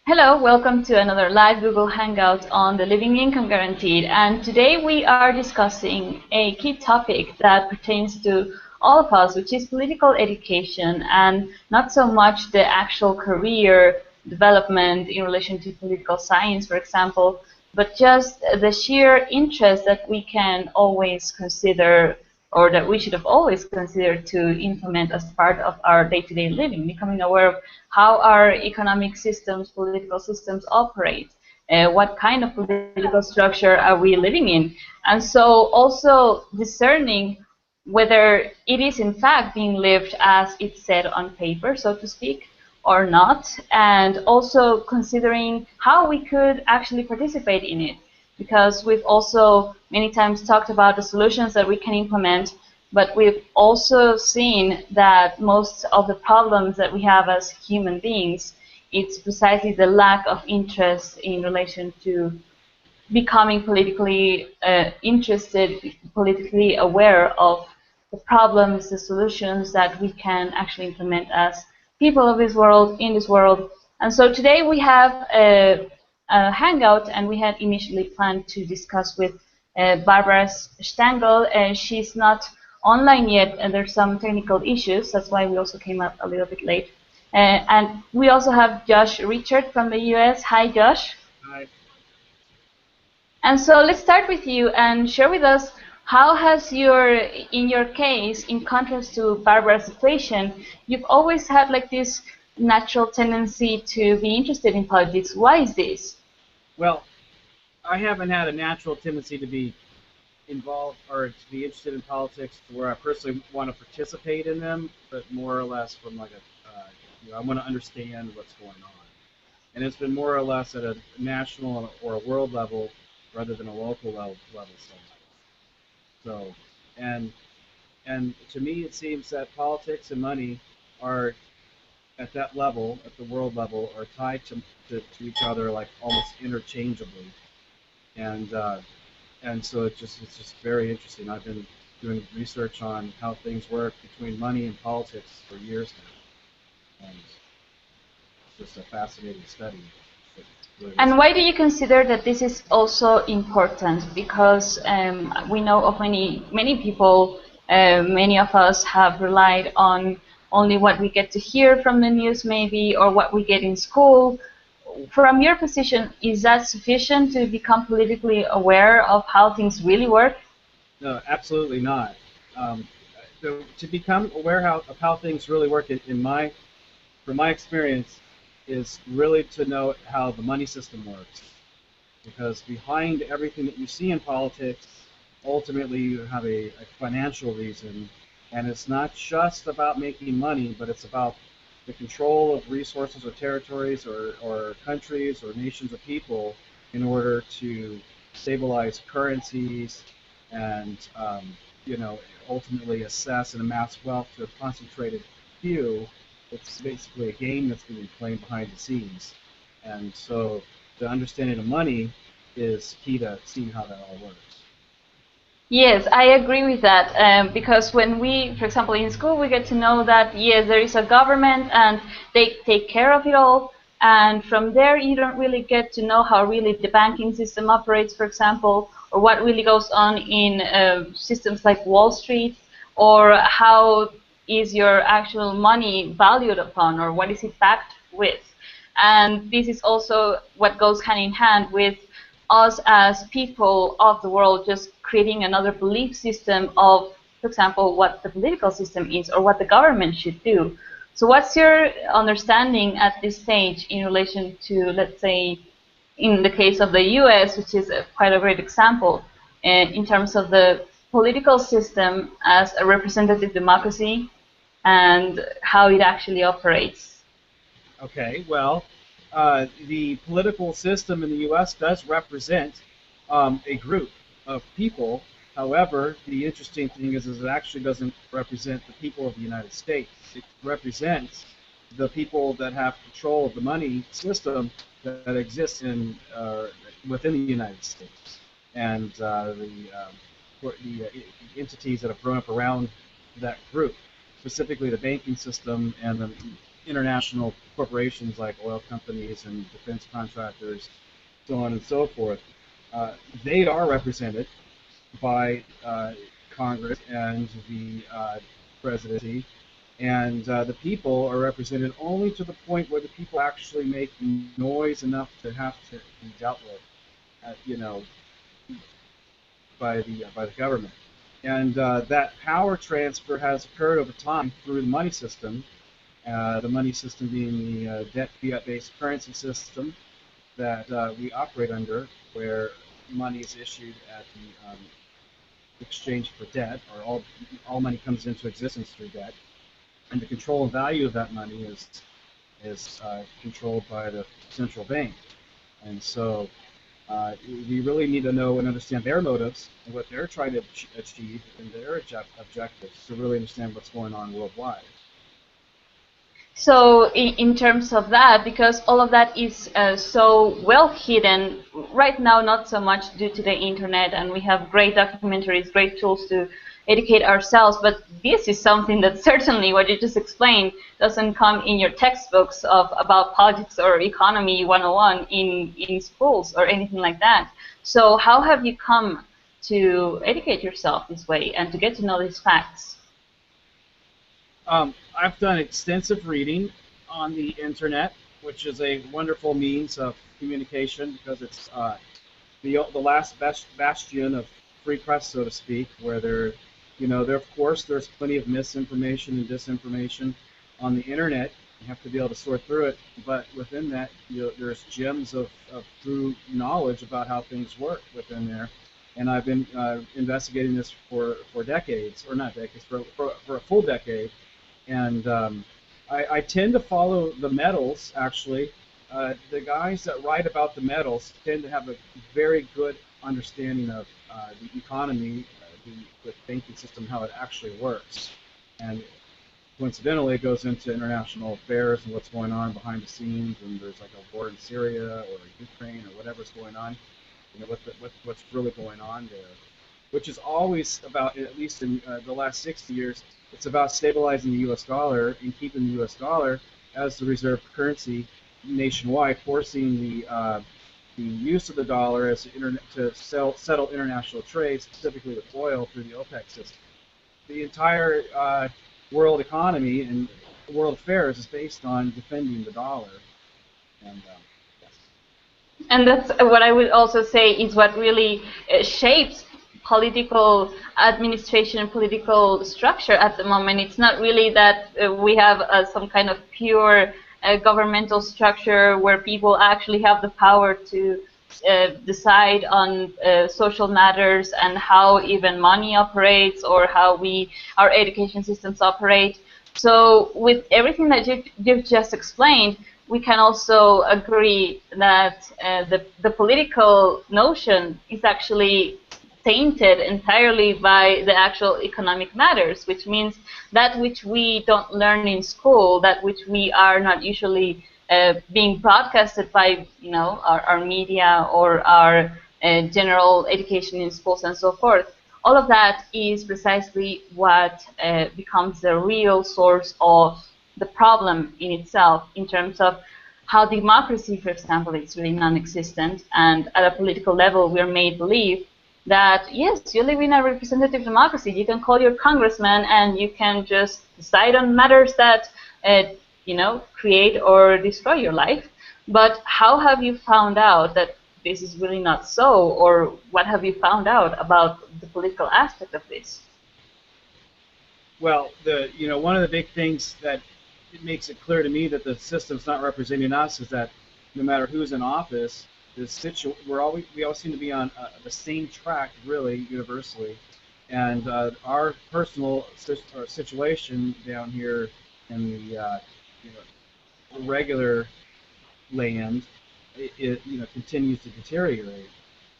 Hello, welcome to another live Google Hangout on the Living Income Guaranteed. And today we are discussing a key topic that pertains to all of us, which is political education, and not so much the actual career development in relation to political science, for example, but just the sheer interest that we can always consider, or that we should have always considered to implement as part of our day-to-day living, becoming aware of how our economic systems, political systems operate, what kind of political structure are we living in, and so also discerning whether it is in fact being lived as it's said on paper, so to speak, or not, and also considering how we could actually participate in it. Because we've also many times talked about the solutions that we can implement, but we've also seen that most of the problems that we have as human beings, it's precisely the lack of interest in relation to becoming politically interested, politically aware of the problems, the solutions that we can actually implement as people of this world, in this world. And so today we have a hangout, and we had initially planned to discuss with Barbara Stangl. She's not online yet, and there's some technical issues. That's why we also came up a little bit late. And we also have Josh Richert from the US. Hi, Josh. Hi. And so let's start with you and share with us how has in your case, in contrast to Barbara's situation, you've always had like this natural tendency to be interested in politics. Why is this? Well, I haven't had a natural tendency to be involved or to be interested in politics to where I personally want to participate in them, but more or less from like I want to understand what's going on. And it's been more or less at a national or a world level rather than a local level sometimes. So, and and to me, it seems that politics and money are at that level, at the world level, are tied to each other like almost interchangeably. And and so it's just very interesting. I've been doing research on how things work between money and politics for years now, and it's just a fascinating study. It really is. And why do you consider that this is also important? Because we know of many people, many of us have relied on only what we get to hear from the news, maybe, or what we get in school. From your position, is that sufficient to become politically aware of how things really work? No, absolutely not. Um, to become aware of how things really work from my experience, is really to know how the money system works. Because behind everything that you see in politics, ultimately you have a financial reason, and it's not just about making money, but it's about the control of resources or territories or countries or nations of people in order to stabilize currencies and ultimately assess and amass wealth to a concentrated few. It's basically a game that's being played behind the scenes, and so the understanding of money is key to seeing how that all works. Yes, I agree with that. Because when we, for example, in school, we get to know that, yes, there is a government and they take care of it all. And from there, you don't really get to know how really the banking system operates, for example, or what really goes on in systems like Wall Street, or how is your actual money valued upon, or what is it backed with. And this is also what goes hand in hand with us as people of the world just creating another belief system of, for example, what the political system is or what the government should do. So what's your understanding at this stage in relation to, let's say, in the case of the US, which is quite a great example, in terms of the political system as a representative democracy and how it actually operates? Okay, well, the political system in the U.S. does represent a group of people. However, the interesting thing is it actually doesn't represent the people of the United States. It represents the people that have control of the money system that exists within the United States, and the entities that have grown up around that group, specifically the banking system and the international corporations like oil companies and defense contractors, so on and so forth, they are represented by Congress and the presidency, and the people are represented only to the point where the people actually make noise enough to have to be dealt with, you know, by the government. And that power transfer has occurred over time through the money system. The money system being the debt fiat-based currency system that we operate under, where money is issued at the exchange for debt, or all money comes into existence through debt, and the control and value of that money is controlled by the central bank. And so we really need to know and understand their motives and what they're trying to achieve and their objectives to really understand what's going on worldwide. So in terms of that, because all of that is so well hidden right now, not so much due to the internet, and we have great documentaries, great tools to educate ourselves, but this is something that certainly what you just explained doesn't come in your textbooks about politics or economy 101 in schools or anything like that. So how have you come to educate yourself this way and to get to know these facts? I've done extensive reading on the internet, which is a wonderful means of communication because it's the last bastion of free press, so to speak, where there of course there's plenty of misinformation and disinformation on the internet. You have to be able to sort through it, but within that, there's gems of true knowledge about how things work within there. And I've been investigating this for decades, or not decades, for a full decade. And I tend to follow the metals, actually. The guys that write about the metals tend to have a very good understanding of the economy, the banking system, how it actually works. And coincidentally, it goes into international affairs and what's going on behind the scenes, and there's like a war in Syria or Ukraine or whatever's going on, what's really going on there, which is always about, at least in the last 60 years, it's about stabilizing the U.S. dollar and keeping the U.S. dollar as the reserve currency nationwide, forcing the use of the dollar as to settle international trade, specifically with oil, through the OPEC system. The entire world economy and world affairs is based on defending the dollar. And yes. And that's what I would also say is what really shapes political administration and political structure at the moment. It's not really that we have some kind of pure governmental structure where people actually have the power to decide on social matters and how even money operates or how our education systems operate. So with everything that you've just explained, we can also agree that the political notion is actually tainted entirely by the actual economic matters, which means that which we don't learn in school, that which we are not usually being broadcasted by, our media or our general education in schools and so forth. All of that is precisely what becomes the real source of the problem in itself, in terms of how democracy, for example, is really non-existent, and at a political level we're made believe that, yes, you live in a representative democracy. You can call your congressman and you can just decide on matters that, create or destroy your life. But how have you found out that this is really not so, or what have you found out about the political aspect of this? Well, one of the big things that it makes it clear to me that the system's not representing us is that no matter who's in office, we always seem to be on the same track, really, universally. And our personal situation down here in the regular land, it continues to deteriorate.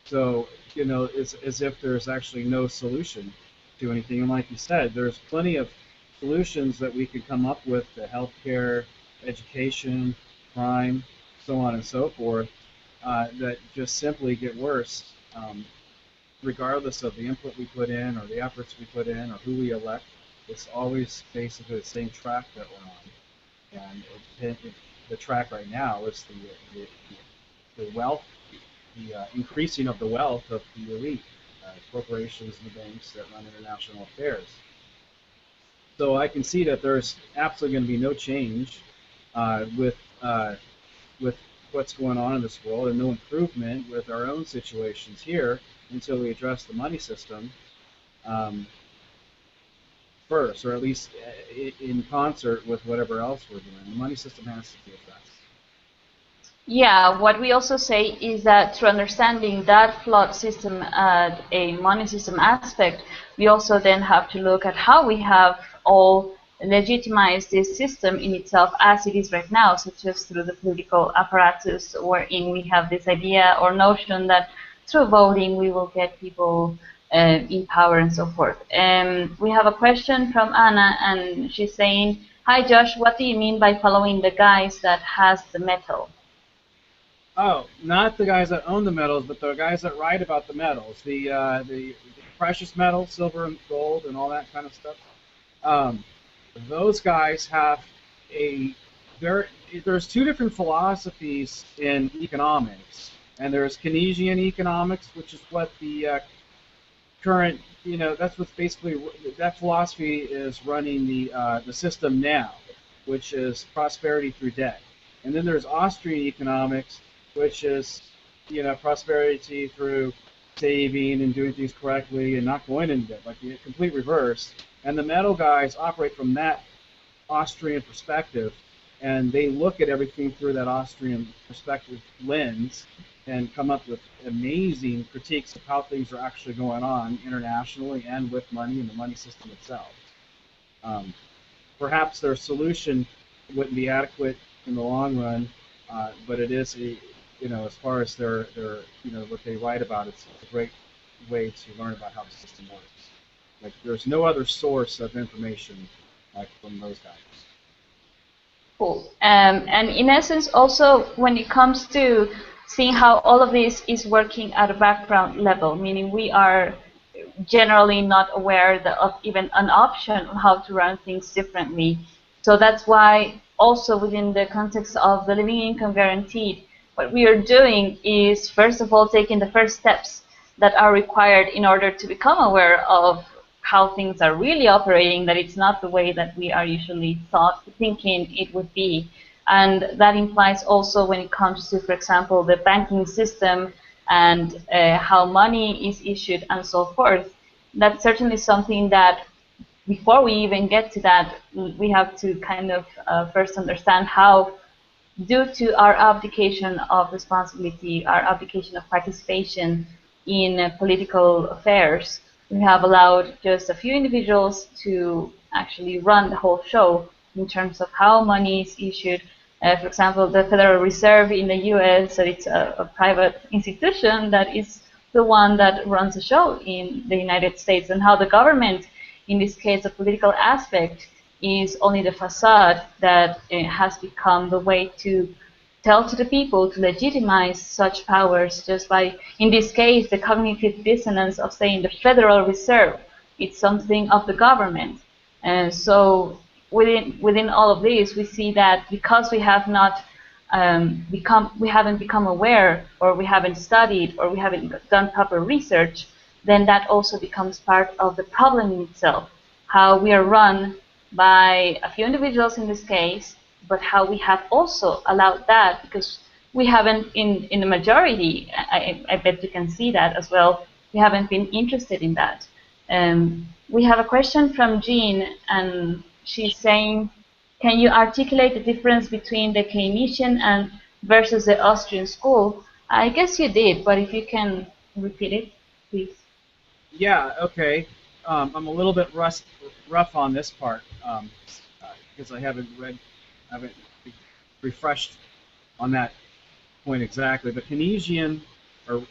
So it's as if there's actually no solution to anything. And like you said, there's plenty of solutions that we could come up with to healthcare, education, crime, so on and so forth, that just simply get worse, regardless of the input we put in or the efforts we put in or who we elect. It's always basically the same track that we're on. And the track right now is the wealth, the increasing of the wealth of the elite, corporations and the banks that run international affairs. So I can see that there's absolutely going to be no change with what's going on in this world, and no improvement with our own situations here until we address the money system um, first, or at least in concert with whatever else we're doing. The money system has to be addressed. Yeah, what we also say is that through understanding that flawed system at a money system aspect, we also then have to look at how we have all legitimized this system in itself as it is right now, such as through the political apparatus, wherein we have this idea or notion that through voting we will get people in power and so forth. We have a question from Anna, and she's saying, "Hi Josh, what do you mean by following the guys that has the metal?" Oh, not the guys that own the metals, but the guys that write about the metals, the precious metals, silver and gold, and all that kind of stuff. Um, those guys have a there's two different philosophies in economics, and there's Keynesian economics, which is what the current, that's what's basically, that philosophy is running the system now, which is prosperity through debt. And then there's Austrian economics, which is, prosperity through saving and doing things correctly and not going into debt, like the complete reverse. And the metal guys operate from that Austrian perspective, and they look at everything through that Austrian perspective lens and come up with amazing critiques of how things are actually going on internationally and with money and the money system itself. Um, Perhaps their solution wouldn't be adequate in the long run, but it is as far as their what they write about, it's a great way to learn about how the system works. Like, there's no other source of information like from those guys. Cool. And in essence, also, when it comes to seeing how all of this is working at a background level, meaning we are generally not aware of even an option on how to run things differently. So that's why also within the context of the living income guaranteed, what we are doing is first of all taking the first steps that are required in order to become aware of how things are really operating, that it's not the way that we are usually thinking it would be. And that implies also when it comes to, for example, the banking system and how money is issued and so forth. That's certainly something that before we even get to that, we have to kind of first understand how, due to our abdication of responsibility, our abdication of participation in political affairs, we have allowed just a few individuals to actually run the whole show in terms of how money is issued. For example, the Federal Reserve in the US, so it's a private institution that is the one that runs the show in the United States, and how the government, in this case, the political aspect, is only the facade that has become the way to tell to the people, to legitimize such powers just by, in this case, the cognitive dissonance of saying the Federal Reserve, it's something of the government. And so within all of this, we see that because we have not we haven't become aware, or we haven't studied, or we haven't done proper research, then that also becomes part of the problem in itself. How we are run by a few individuals in this case, but how we have also allowed that, because we haven't, in the majority, I bet you can see that as well, we haven't been interested in that. We have a question from Jean, and she's saying, can you articulate the difference between the Keynesian and versus the Austrian school? I guess you did, but if you can repeat it, please. Yeah, okay. I'm a little bit rough on this part because I haven't refreshed on that point exactly. But Keynesian, or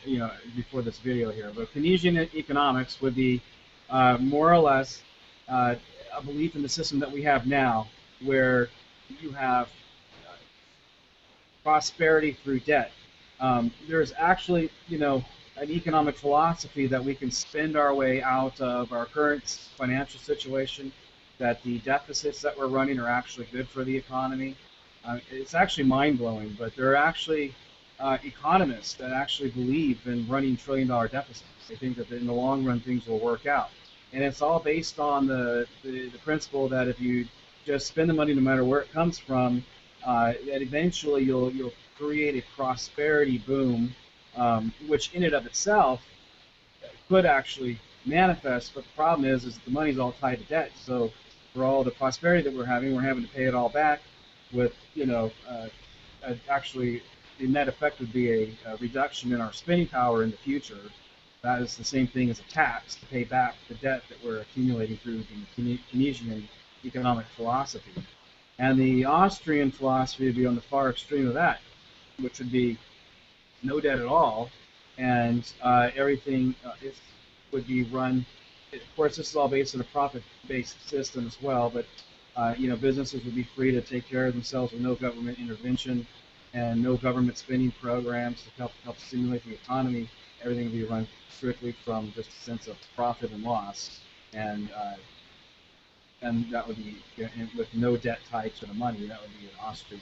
before this video here, but Keynesian economics would be more or less a belief in the system that we have now, where you have prosperity through debt. There's actually, an economic philosophy that we can spend our way out of our current financial situation that the deficits that we're running are actually good for the economy. It's actually mind-blowing, but there are actually economists that actually believe in running trillion-dollar deficits. They think that in the long run things will work out. And it's all based on the principle that if you just spend the money no matter where it comes from, that eventually you'll create a prosperity boom, which in and of itself could actually manifest. But the problem is the money's all tied to debt. So for all the prosperity that we're having to pay it all back with, actually the net effect would be a reduction in our spending power in the future. That is the same thing as a tax to pay back the debt that we're accumulating through the Keynesian economic philosophy. And the Austrian philosophy would be on the far extreme of that, which would be no debt at all, and everything would be run. Of course, this is all based on a profit-based system as well, but businesses would be free to take care of themselves with no government intervention and no government spending programs to help stimulate the economy. Everything would be run strictly from just a sense of profit and loss, and that would be with no debt tied to the money. That would be an Austrian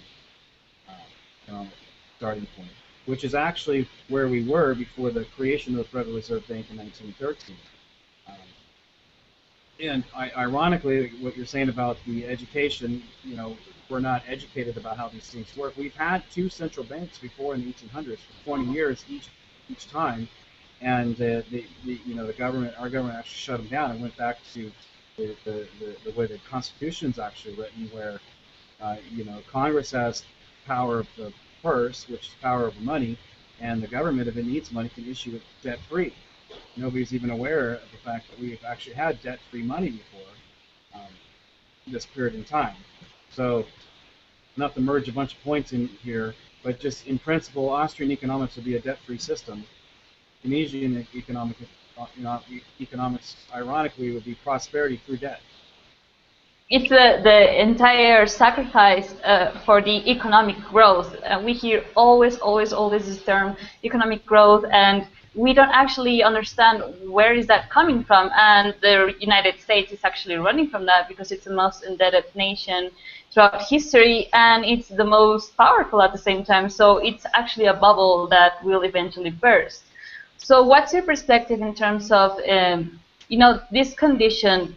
economic starting point, which is actually where we were before the creation of the Federal Reserve Bank in 1913. And ironically, what you're saying about the education, we're not educated about how these things work. We've had two central banks before in the 1800s for 20 years each time, and the government, our government, actually shut them down and went back to the way the Constitution's actually written, where Congress has power of the purse, which is power over money, and the government, if it needs money, can issue it debt-free. Nobody's even aware of the fact that we've actually had debt-free money before this period in time. So, not to merge a bunch of points in here, but just in principle, Austrian economics would be a debt-free system. Keynesian economics, ironically, would be prosperity through debt. It's the entire sacrifice for the economic growth. We hear always this term, economic growth, and we don't actually understand where is that coming from. And the United States is actually running from that because it's the most indebted nation throughout history, and it's the most powerful at the same time. So it's actually a bubble that will eventually burst. So what's your perspective in terms of this condition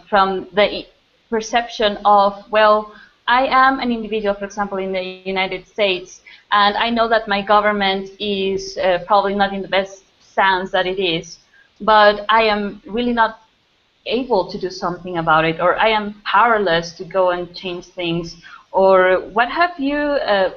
from the perception of, well, I am an individual, for example, in the United States, and I know that my government is probably not in the best stance that it is, but I am really not able to do something about it, or I am powerless to go and change things. Or what have you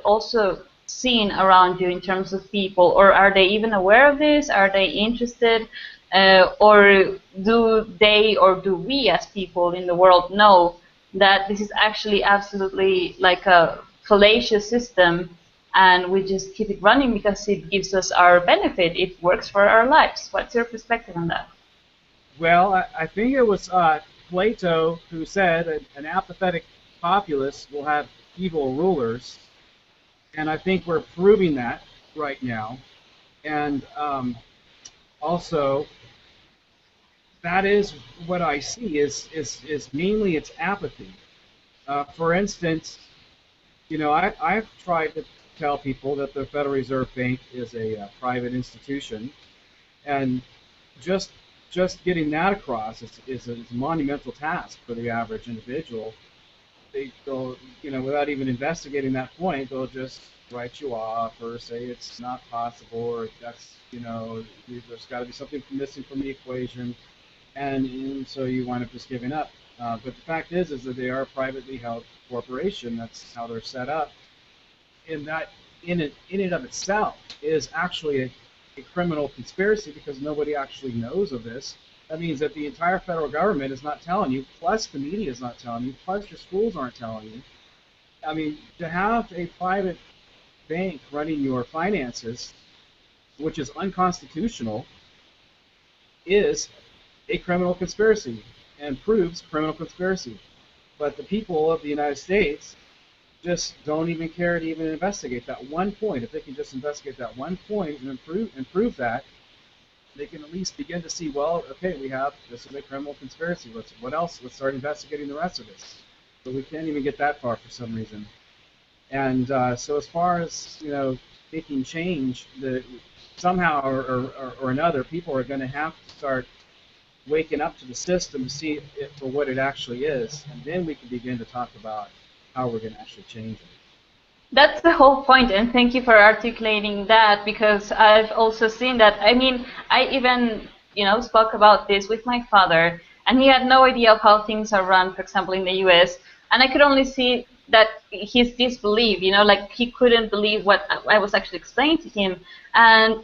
also seen around you in terms of people, or are they even aware of this? Are they interested? Or do they, or do we as people in the world know that this is actually absolutely like a fallacious system, and we just keep it running because it gives us our benefit, it works for our lives? What's your perspective on that? Well, I think it was Plato who said an apathetic populace will have evil rulers, and I think we're proving that right now. And also, that is what I see is mainly it's apathy. For instance, I've tried to tell people that the Federal Reserve Bank is a private institution, and just getting that across is a monumental task for the average individual. They'll, without even investigating that point, they'll just write you off or say it's not possible, or that's, there's got to be something missing from the equation, and so you wind up just giving up. But the fact is that they are a privately held corporation. That's how they're set up, and that in and of itself is actually a criminal conspiracy, because nobody actually knows of this. That means that the entire federal government is not telling you, plus the media is not telling you, plus your schools aren't telling you. I mean, to have a private bank running your finances, which is unconstitutional, is a criminal conspiracy and proves criminal conspiracy. But the people of the United States just don't even care to even investigate that one point. If they can just investigate that one point and prove that, they can at least begin to see, well, okay, this is a criminal conspiracy. What else? Let's start investigating the rest of this. But we can't even get that far for some reason. And so as far as, making change, somehow or another, people are going to have to start waking up to the system to see it for what it actually is, and then we can begin to talk about how we're going to actually change it. That's the whole point, and thank you for articulating that, because I've also seen that. I mean, I even, spoke about this with my father, and he had no idea of how things are run, for example, in the US, and I could only see that his disbelief, like he couldn't believe what I was actually explaining to him,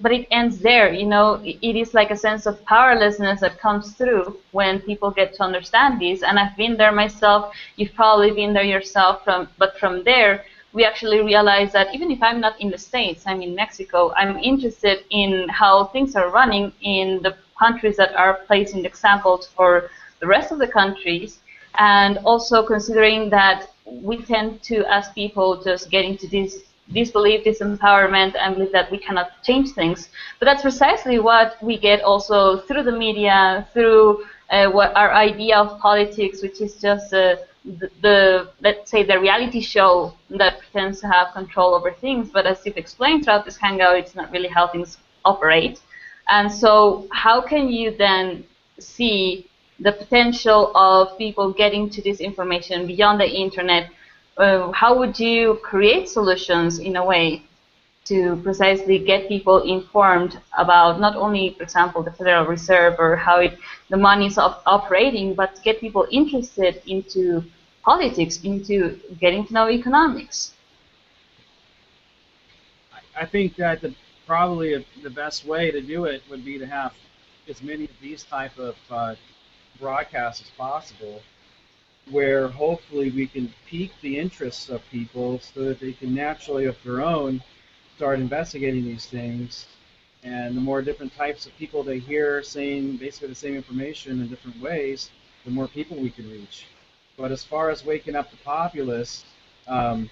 but it ends there, it is like a sense of powerlessness that comes through when people get to understand this, and I've been there myself, you've probably been there yourself, but from there, we actually realize that even if I'm not in the States, I'm in Mexico, I'm interested in how things are running in the countries that are placing examples for the rest of the countries, and also considering that we tend to, as people, just get into this disbelief, disempowerment, and believe that we cannot change things. But that's precisely what we get also through the media, through what our idea of politics, which is just let's say the reality show that pretends to have control over things, but as you've explained throughout this hangout, it's not really how things operate. And so how can you then see the potential of people getting to this information beyond the internet? How would you create solutions in a way to precisely get people informed about not only, for example, the Federal Reserve or how the money is operating, but to get people interested into politics, into getting to know economics? I think that probably the best way to do it would be to have as many of these type of broadcasts as possible, where hopefully we can pique the interests of people so that they can naturally, of their own, start investigating these things. And the more different types of people they hear saying basically the same information in different ways, the more people we can reach. But as far as waking up the populace, there's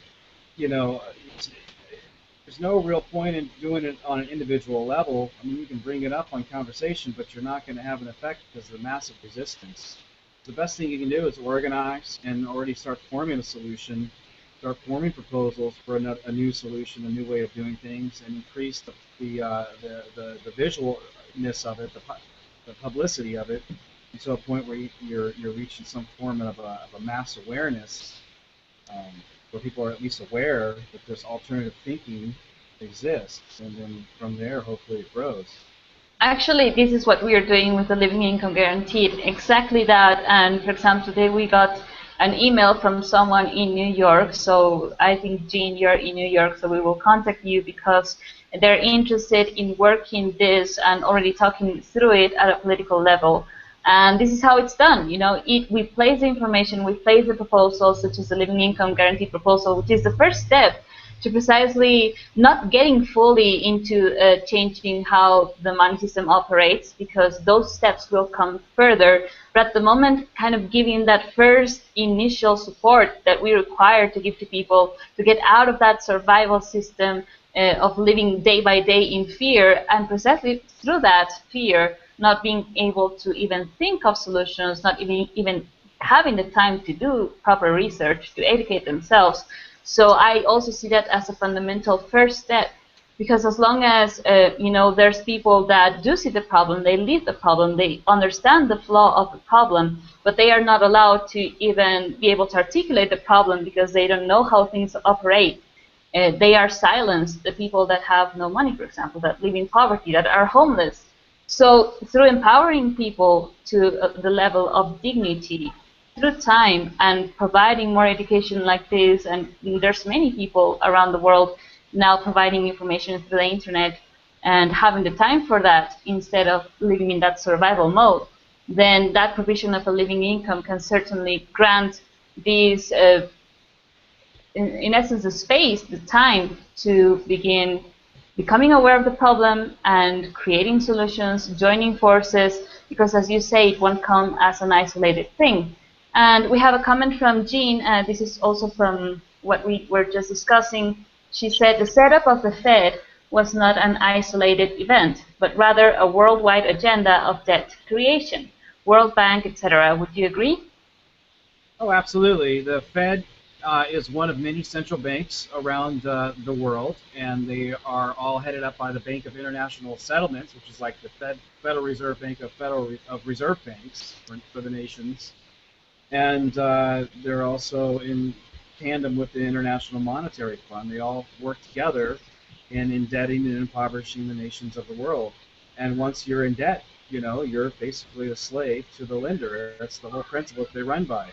no real point in doing it on an individual level. I mean, you can bring it up on conversation, but you're not going to have an effect because of the massive resistance. The best thing you can do is organize and already start forming a solution, start forming proposals for a new solution, a new way of doing things, and increase the visualness of it, the publicity of it, to a point where you're reaching some form of a mass awareness, where people are at least aware that this alternative thinking exists, and then from there, hopefully, it grows. Actually, this is what we are doing with the Living Income Guaranteed, exactly that. And for example, today we got an email from someone in New York. So I think, Jean, you're in New York, so we will contact you because they're interested in working this and already talking through it at a political level. And this is how it's done. We place the information, we place the proposal, such as the Living Income Guaranteed proposal, which is the first step to precisely not getting fully into changing how the money system operates, because those steps will come further. But at the moment, kind of giving that first initial support that we require to give to people to get out of that survival system of living day by day in fear, and precisely through that fear, not being able to even think of solutions, not even having the time to do proper research, to educate themselves. So I also see that as a fundamental first step, because as long as there's people that do see the problem, they live the problem, they understand the flaw of the problem, but they are not allowed to even be able to articulate the problem because they don't know how things operate. They are silenced, the people that have no money, for example, that live in poverty, that are homeless. So through empowering people to the level of dignity, through time, and providing more education like this, and there's many people around the world now providing information through the internet and having the time for that instead of living in that survival mode, then that provision of a living income can certainly grant these, in essence, the space, the time to begin becoming aware of the problem and creating solutions, joining forces, because as you say, it won't come as an isolated thing. And we have a comment from Jean. This is also from what we were just discussing. She said, the setup of the Fed was not an isolated event, but rather a worldwide agenda of debt creation, World Bank, etc. Would you agree? Oh, absolutely. The Fed is one of many central banks around the world, and they are all headed up by the Bank of International Settlements, which is like the Federal Reserve Bank of Reserve Banks for the nations. And they're also in tandem with the International Monetary Fund. They all work together in indebting and impoverishing the nations of the world. And once you're in debt, you're basically a slave to the lender. That's the whole principle that they run by.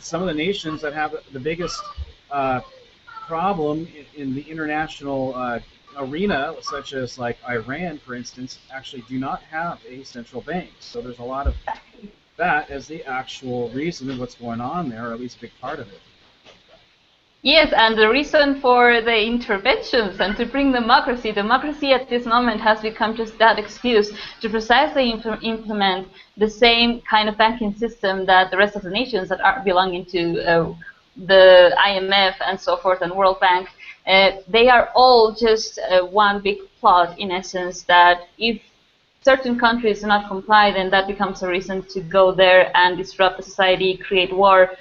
Some of the nations that have the biggest uh, problem in the international arena, such as like Iran, for instance, actually do not have a central bank. So there's a lot of that as the actual reason of what's going on there, or at least a big part of it. Yes, and the reason for the interventions and to bring democracy at this moment has become just that excuse to precisely implement the same kind of banking system that the rest of the nations that are belonging to the IMF and so forth and World Bank, they are all just one big plot in essence that if certain countries do not comply, then that becomes a reason to go there and disrupt the society, create war,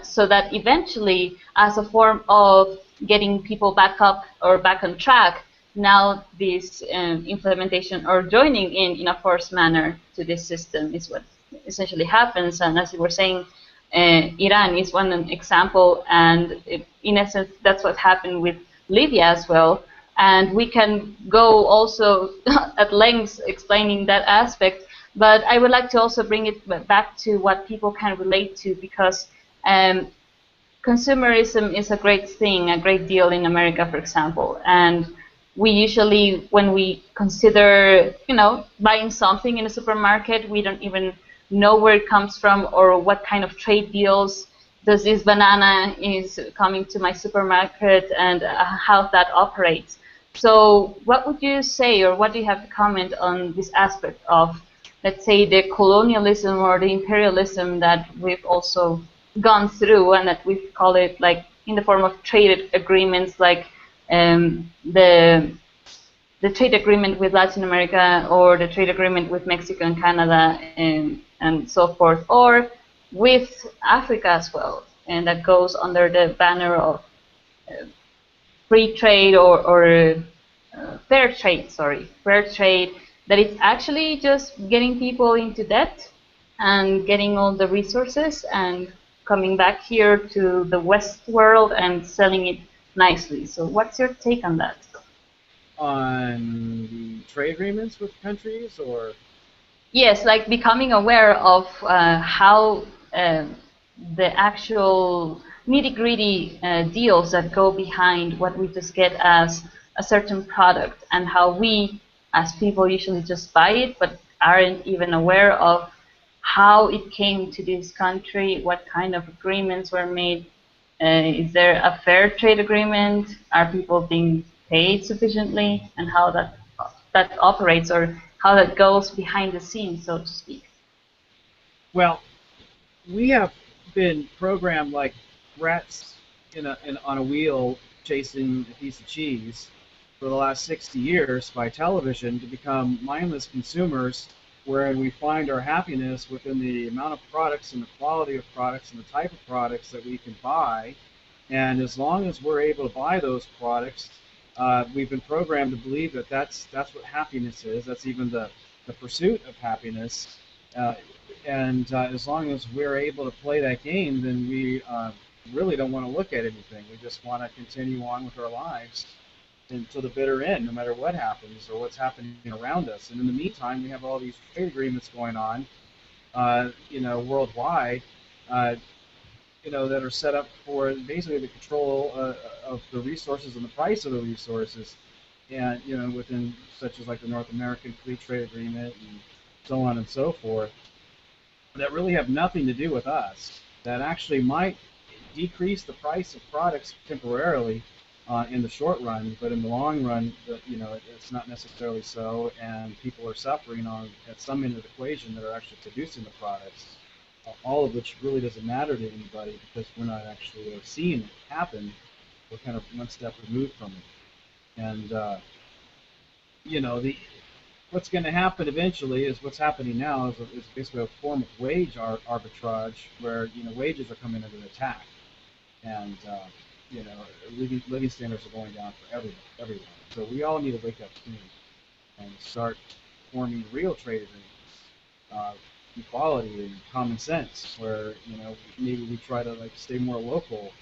so that eventually, as a form of getting people back up or back on track, now this implementation or joining in a forced manner to this system is what essentially happens. And as you were saying, Iran is one example, and in essence, that's what happened with Libya as well. And we can go also at length explaining that aspect, but I would like to also bring it back to what people can relate to, because consumerism is a great thing, a great deal in America, for example. And we usually, when we consider, buying something in a supermarket, we don't even know where it comes from or what kind of trade deals does this banana is coming to my supermarket and how that operates. So what would you say, or what do you have to comment on this aspect of, let's say, the colonialism or the imperialism that we've also gone through, and that we call it like in the form of trade agreements, like the trade agreement with Latin America or the trade agreement with Mexico and Canada and so forth, or with Africa as well, and that goes under the banner of free trade or fair trade, fair trade, that it's actually just getting people into debt and getting all the resources and coming back here to the West world and selling it nicely. So what's your take on that? On the trade agreements with countries, or Yes, like becoming aware of how the actual nitty-gritty deals that go behind what we just get as a certain product, and how we as people usually just buy it but aren't even aware of how it came to this country, what kind of agreements were made. Is there a fair trade agreement? Are people being paid sufficiently? And how that operates, or how that goes behind the scenes, so to speak. well, we have been programmed like rats on a wheel chasing a piece of cheese for the last 60 years by television to become mindless consumers, wherein we find our happiness within the amount of products and the quality of products and the type of products that we can buy. And as long as we're able to buy those products, we've been programmed to believe that that's what happiness is. That's even the pursuit of happiness. Uh, and as long as we're able to play that game, then we really don't want to look at anything. We just want to continue on with our lives until the bitter end, no matter what happens or what's happening around us. And in the meantime, we have all these trade agreements going on, worldwide, that are set up for basically the control of the resources and the price of the resources, and within such as like the North American Free Trade Agreement and so on and so forth, that really have nothing to do with us. That actually might decrease the price of products temporarily in the short run, but in the long run, it's not necessarily so, and people are suffering at some end of the equation that are actually producing the products, all of which really doesn't matter to anybody because we're not actually seeing it happen. We're kind of one step removed from it. And the what's going to happen eventually is what's happening now is basically a form of wage arbitrage where wages are coming under attack, and you know living standards are going down for everyone. So we all need to wake up soon and start forming real trade agreements, equality and common sense, where maybe we try to like stay more local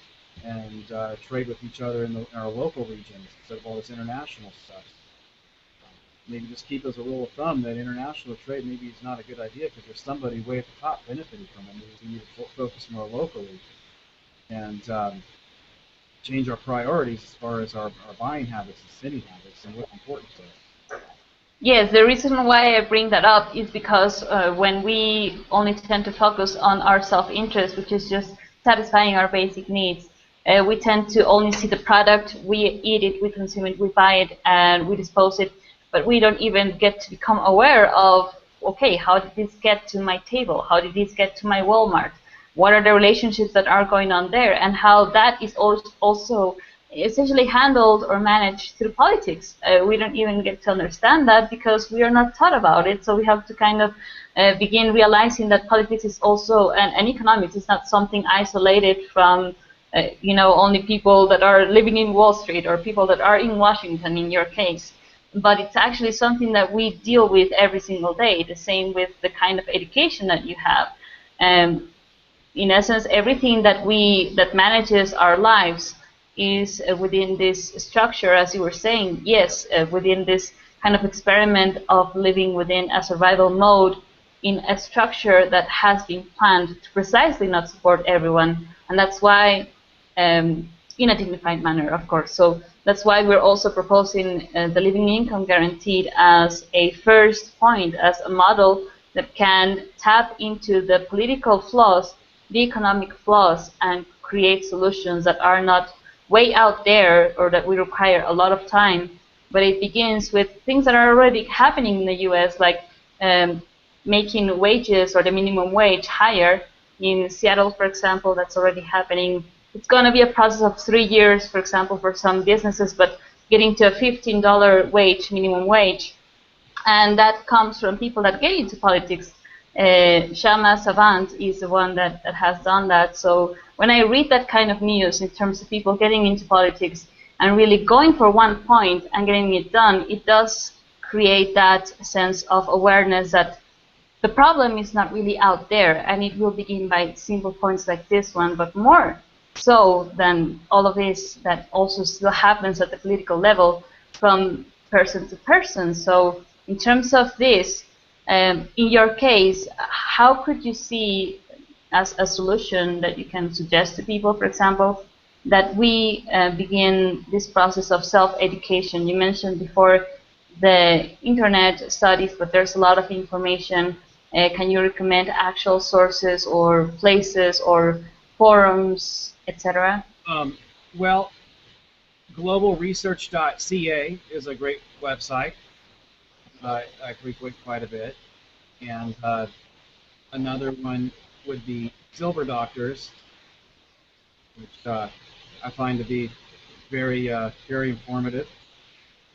and trade with each other in our local regions instead of all this international stuff. Maybe just keep as a rule of thumb that international trade maybe is not a good idea because there's somebody way at the top benefiting from it. Maybe we need to focus more locally and change our priorities as far as our buying habits and spending habits and what's important to us. Yes, the reason why I bring that up is because when we only tend to focus on our self-interest, which is just satisfying our basic needs, we tend to only see the product, we eat it, we consume it, we buy it, and we dispose it, but we don't even get to become aware of, okay, how did this get to my table? How did this get to my Walmart? What are the relationships that are going on there? And how that is also essentially handled or managed through politics. We don't even get to understand that because we are not taught about it. So we have to kind of begin realizing that politics is also, and economics is not something isolated from, only people that are living in Wall Street or people that are in Washington in your case. But it's actually something that we deal with every single day. The same with the kind of education that you have. In essence, everything that manages our lives is within this structure, as you were saying. Yes, within this kind of experiment of living within a survival mode in a structure that has been planned to precisely not support everyone, and that's why, in a dignified manner, of course. So that's why we're also proposing the living income guaranteed as a first point, as a model that can tap into the political flaws, the economic flaws, and create solutions that are not way out there or that we require a lot of time, but it begins with things that are already happening in the US, like making wages or the minimum wage higher. In Seattle, for example, that's already happening. It's going to be a process of 3 years, for example, for some businesses, but getting to a $15 wage, minimum wage. And that comes from people that get into politics. Shama Savant is the one that has done that. So when I read that kind of news in terms of people getting into politics and really going for one point and getting it done, it does create that sense of awareness that the problem is not really out there, and it will begin by simple points like this one, but more so than all of this that also still happens at the political level from person to person. So in terms of this, in your case, how could you see as a solution that you can suggest to people, for example, that we begin this process of self-education? You mentioned before the internet studies, but there's a lot of information. Can you recommend actual sources or places or forums, etc.? Well, globalresearch.ca is a great website. I frequent quite a bit. And another one would be Silver Doctors, which I find to be very, very informative.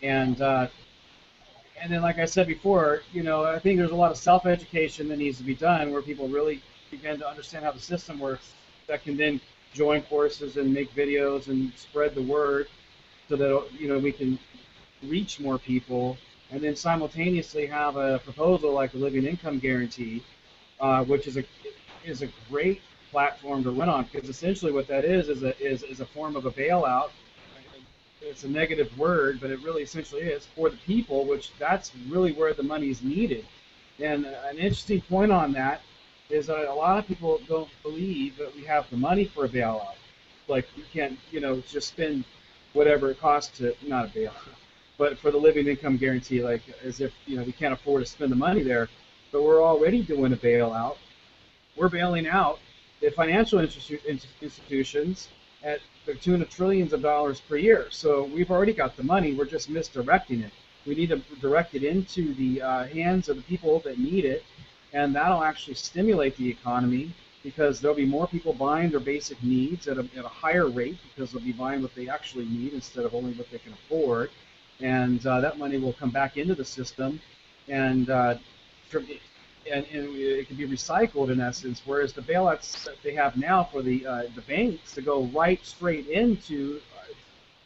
And then, like I said before, I think there's a lot of self-education that needs to be done where people really begin to understand how the system works, that can then join forces and make videos and spread the word so that we can reach more people, and then simultaneously have a proposal like the living income guarantee, which is a great platform to run on, because essentially what that is a form of a bailout. It's a negative word, but it really essentially is for the people, which that's really where the money is needed. And an interesting point on that is that a lot of people don't believe that we have the money for a bailout. Like, you can't, just spend whatever it costs to, not a bailout, but for the living income guarantee, like as if, we can't afford to spend the money there. But we're already doing a bailout. We're bailing out the financial institutions at the tune of trillions of dollars per year. So we've already got the money. We're just misdirecting it. We need to direct it into the hands of the people that need it, and that'll actually stimulate the economy, because there'll be more people buying their basic needs at a higher rate, because they'll be buying what they actually need instead of only what they can afford. and that money will come back into the system, and and it can be recycled in essence. Whereas the bailouts that they have now for the banks to go right straight into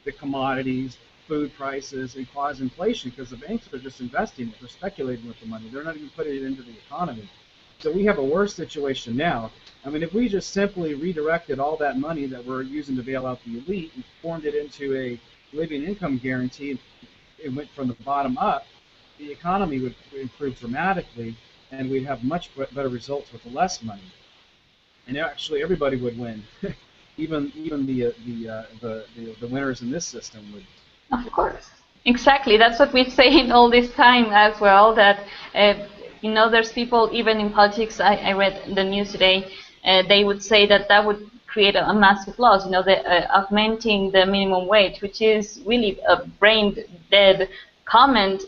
the commodities, food prices, and cause inflation because the banks are just investing it. They're speculating with the money. They're not even putting it into the economy. So we have a worse situation now. I mean, if we just simply redirected all that money that we're using to bail out the elite and formed it into a living income guarantee, it went from the bottom up, the economy would improve dramatically, and we'd have much better results with less money. And actually, everybody would win. even the winners in this system would. Of course. Exactly. That's what we've saying all this time as well, that, there's people, even in politics, I read the news today, they would say that that would create a massive loss, augmenting the minimum wage, which is really a brain-dead comment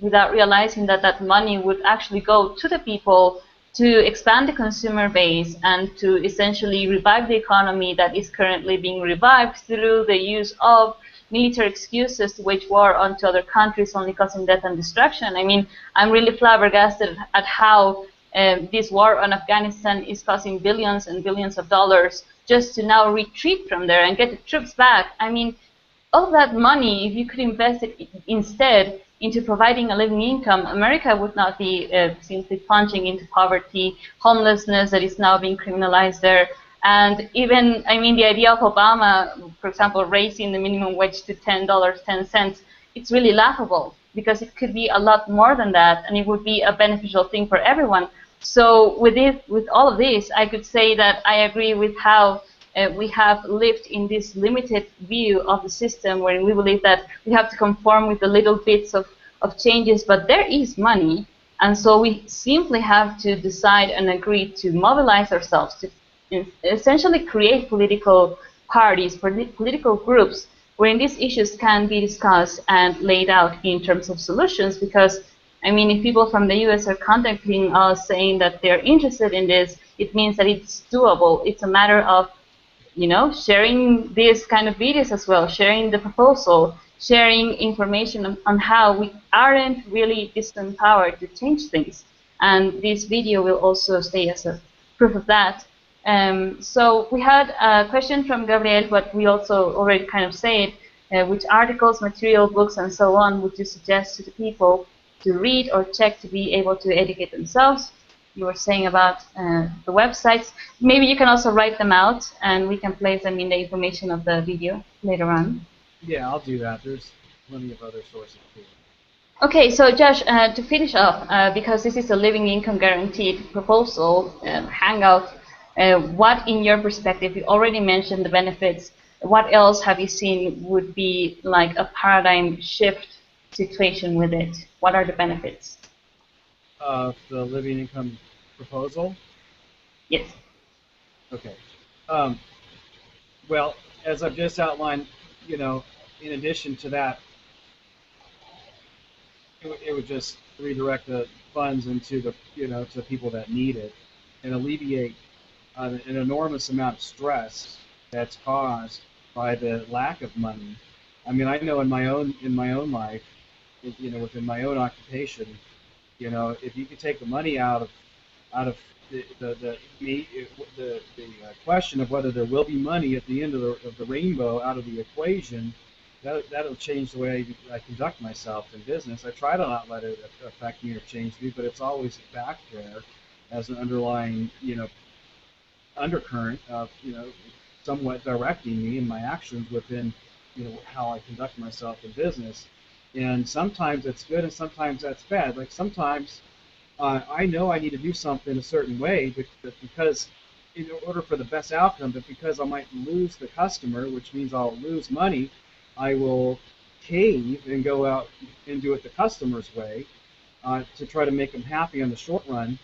without realizing that that money would actually go to the people to expand the consumer base and to essentially revive the economy that is currently being revived through the use of military excuses to wage war onto other countries, only causing death and destruction. I mean, I'm really flabbergasted at how this war on Afghanistan is costing billions and billions of dollars just to now retreat from there and get the troops back. I mean, all that money, if you could invest it instead into providing a living income, America would not be simply plunging into poverty, homelessness that is now being criminalized there. And even, I mean, the idea of Obama, for example, raising the minimum wage to $10.10, it's really laughable because it could be a lot more than that, and it would be a beneficial thing for everyone. So with all of this, I could say that I agree with how we have lived in this limited view of the system where we believe that we have to conform with the little bits of changes, but there is money, and so we simply have to decide and agree to mobilize ourselves to essentially create political parties, political groups, wherein these issues can be discussed and laid out in terms of solutions. Because, I mean, if people from the US are contacting us saying that they're interested in this, it means that it's doable. It's a matter of, sharing these kind of videos as well, sharing the proposal, sharing information on how we aren't really disempowered to change things. And this video will also stay as a proof of that. So we had a question from Gabriel, but we also already kind of said, which articles, material, books, and so on would you suggest to the people to read or check to be able to educate themselves? You were saying about the websites. Maybe you can also write them out, and we can place them in the information of the video later on. Yeah, I'll do that. There's plenty of other sources too. Okay, so Josh, to finish off, because this is a living income guaranteed proposal, hangout, what, in your perspective, you already mentioned the benefits, what else have you seen would be like a paradigm shift situation with it? What are the benefits? Of the living income proposal? Yes. Okay. Well, as I've just outlined, in addition to that, it would just redirect the funds into the, to people that need it and alleviate an enormous amount of stress that's caused by the lack of money. I mean, I know in my own life, within my own occupation, if you could take the money out of the question of whether there will be money at the end of the rainbow out of the equation, that'll change the way I conduct myself in business. I try to not let it affect me or change me, but it's always back there as an underlying, undercurrent of, somewhat directing me in my actions within, how I conduct myself in business. And sometimes it's good and sometimes that's bad. Like sometimes I know I need to do something a certain way because in order for the best outcome, but because I might lose the customer, which means I'll lose money, I will cave and go out and do it the customer's way to try to make them happy on the short run.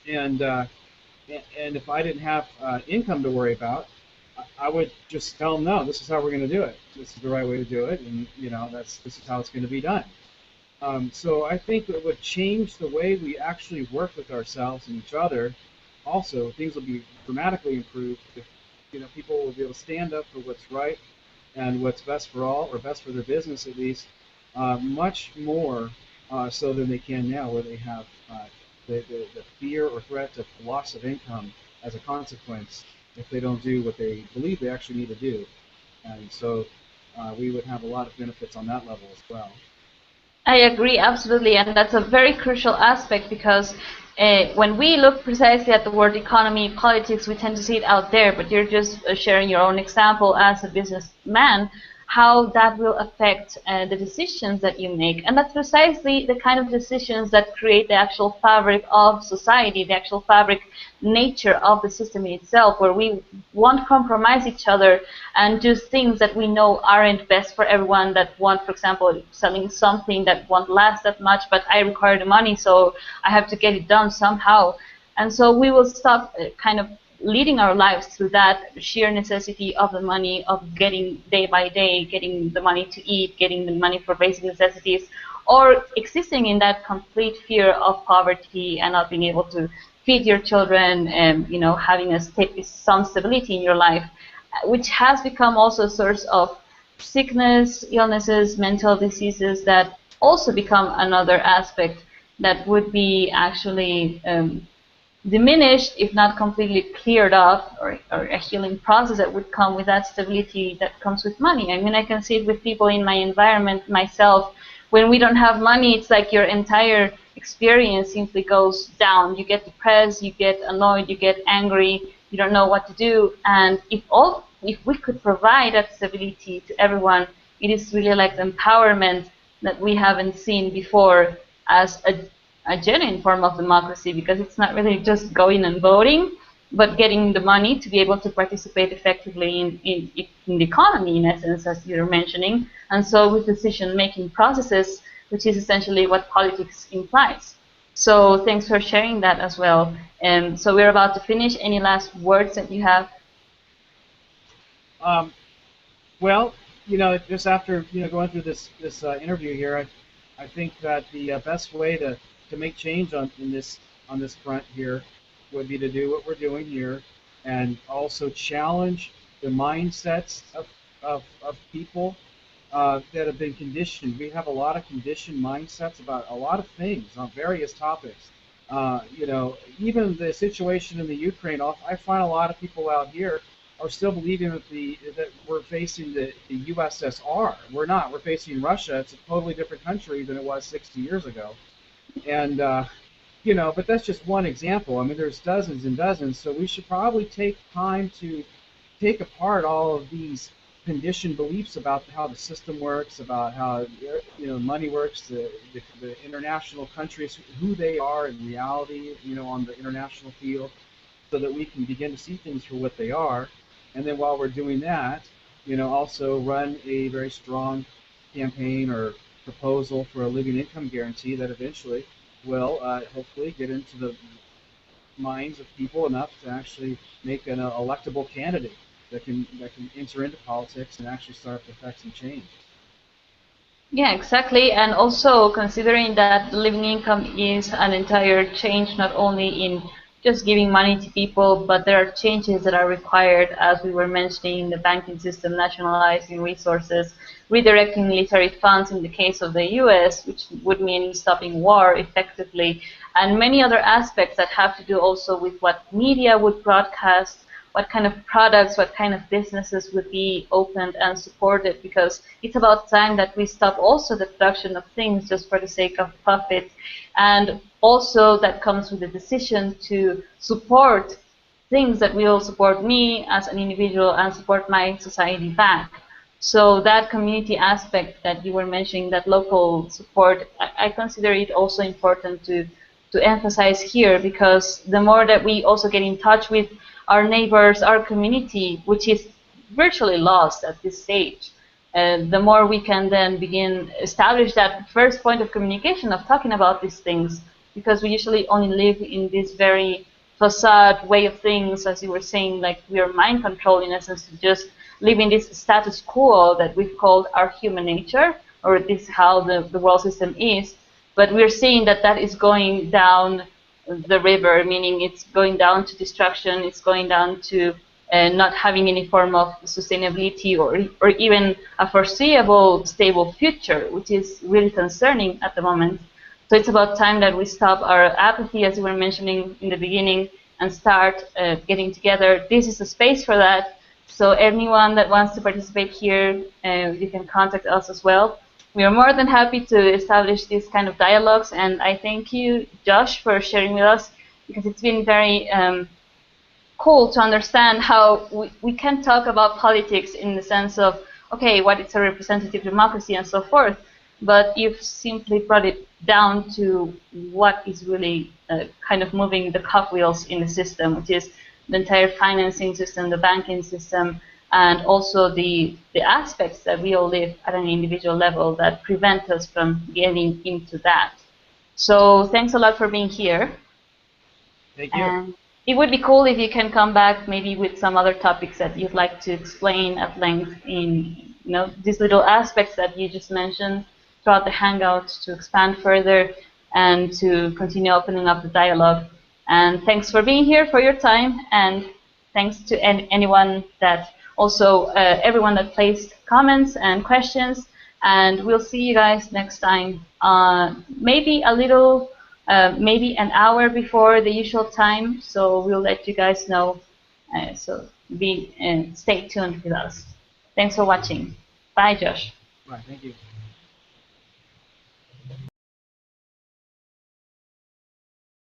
And if I didn't have income to worry about, I would just tell them, no, this is how we're going to do it. This is the right way to do it, and this is how it's going to be done. So I think it would change the way we actually work with ourselves and each other. Also, things will be dramatically improved if people will be able to stand up for what's right and what's best for all, or best for their business at least, much more so than they can now, where they have the fear or threat of loss of income as a consequence if they don't do what they believe they actually need to do. And so we would have a lot of benefits on that level as well. I agree absolutely, and that's a very crucial aspect because when we look precisely at the word economy, politics, we tend to see it out there, but you're just sharing your own example as a businessman, how that will affect the decisions that you make. And that's precisely the kind of decisions that create the actual fabric of society, the actual fabric nature of the system itself, where we won't compromise each other and do things that we know aren't best for everyone, that want, for example, selling something that won't last that much, but I require the money, so I have to get it done somehow. And so we will stop kind of leading our lives through that sheer necessity of the money, of getting day by day, getting the money to eat, getting the money for basic necessities, or existing in that complete fear of poverty and not being able to feed your children and having some stability in your life, which has become also a source of sickness, illnesses, mental diseases that also become another aspect that would be actually diminished, if not completely cleared up, or a healing process that would come with that stability that comes with money. I mean, I can see it with people in my environment, myself. When we don't have money, it's like your entire experience simply goes down. You get depressed, you get annoyed, you get angry, you don't know what to do. And if we could provide that stability to everyone, it is really like the empowerment that we haven't seen before as a genuine form of democracy, because it's not really just going and voting, but getting the money to be able to participate effectively in the economy, in essence, as you're mentioning, and so with decision-making processes, which is essentially what politics implies. So thanks for sharing that as well. And so we're about to finish. Any last words that you have? Well, just after going through this interview here, I think that the best way to make change on this front here would be to do what we're doing here, and also challenge the mindsets of people that have been conditioned. We have a lot of conditioned mindsets about a lot of things on various topics. Even the situation in the Ukraine, I find a lot of people out here are still believing that we're facing the USSR. We're not. We're facing Russia. It's a totally different country than it was 60 years ago. And but that's just one example. I mean, there's dozens and dozens. So we should probably take time to take apart all of these conditioned beliefs about how the system works, about how money works, the international countries, who they are in reality, on the international field, so that we can begin to see things for what they are. And then while we're doing that, also run a very strong campaign or proposal for a living income guarantee that eventually will hopefully get into the minds of people enough to actually make an electable candidate that can enter into politics and actually start to affect some change. Yeah, exactly. And also considering that living income is an entire change, not only in just giving money to people, but there are changes that are required, as we were mentioning, the banking system, nationalizing resources, redirecting military funds in the case of the US, which would mean stopping war effectively, and many other aspects that have to do also with what media would broadcast, what kind of products, what kind of businesses would be opened and supported, because it's about time that we stop also the production of things just for the sake of profit. And also that comes with the decision to support things that will support me as an individual and support my society back. So that community aspect that you were mentioning, that local support, I consider it also important to emphasize here, because the more that we also get in touch with our neighbors, our community, which is virtually lost at this stage, the more we can then begin establish that first point of communication of talking about these things, because we usually only live in this very facade way of things, as you were saying, like we are mind controlled in essence to just live in this status quo that we've called our human nature, or this is how the world system is. But we're seeing that that is going down the river, meaning it's going down to destruction, it's going down to not having any form of sustainability or even a foreseeable stable future, which is really concerning at the moment. So it's about time that we stop our apathy, as we were mentioning in the beginning, and start getting together. This is a space for that. So anyone that wants to participate here, you can contact us as well. We are more than happy to establish these kind of dialogues, and I thank you, Josh, for sharing with us, because it's been very cool to understand how we can talk about politics in the sense of, okay, what is a representative democracy and so forth, but you've simply brought it down to what is really kind of moving the cogwheels in the system, which is the entire financing system, the banking system, and also the aspects that we all live at an individual level that prevent us from getting into that. So thanks a lot for being here. Thank you. And it would be cool if you can come back maybe with some other topics that you'd like to explain at length in these little aspects that you just mentioned throughout the Hangouts to expand further and to continue opening up the dialogue. And thanks for being here, for your time, and thanks to anyone that also everyone that placed comments and questions. And we'll see you guys next time. Maybe a little maybe an hour before the usual time, so we'll let you guys know. So stay tuned with us. Thanks for watching. Bye, Josh. Right, thank you.